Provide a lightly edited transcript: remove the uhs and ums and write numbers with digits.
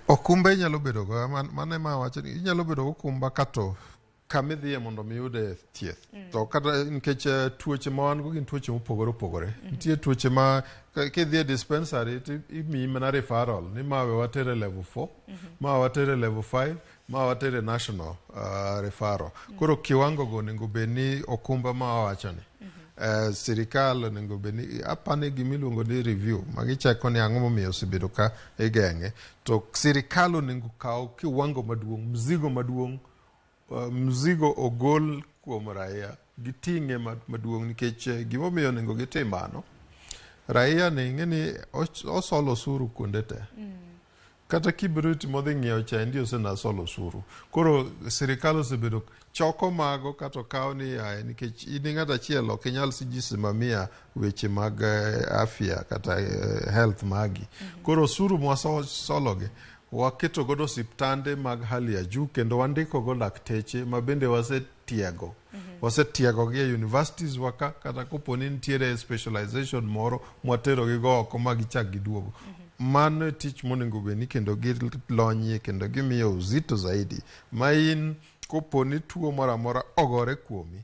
Okumba inyalo bedo go, mane ma wacho ni inyalo bedo okumba kato kamidhiye mondo mi yude thieth. To kata nikech tuoche ma wan go gin tuoche mopogore opogore. Nitie tuoche ma kidhiye dispensary imiyi mana referral ni ma we watere level 4, ma watere level 5, ma watere national referral. Koro kiwango go nego bedni okumba ma wawacho ni. Sirikal onego bedni apani gimiluongo ni review magicheko ni ang'o momiyo osebedo ka igeng'e. To sirikal onego kaw kiwango maduong', mzigo maduong', mzigo ogol kuom raia giting'e maduong' nikech gimomiyo onego gitim mano, raia ni ing'eni osolo osuru kuonde te. Kata kibrit modhi ng'iewo cha ndi osolo osuru. Koro sirikal osebedo choko mago kata kawo ni yae nikech in ng'ata achiel ok inyal simamia weche mag afya kata health magi. Koro osuru mwasologi waketo godo osiptande mag hali ya juu kendo wandiko go lakteche ma bende wasetiego. Wasetiego gi universities waka kata koponi nitiere specialization moro mwatero gi go oko ma gichak giduogo. Mano tich monego bedni kendo gilonyie kendo gimiyo uzito zaidi. Ma in koponi tuo moro amora ogore kuomi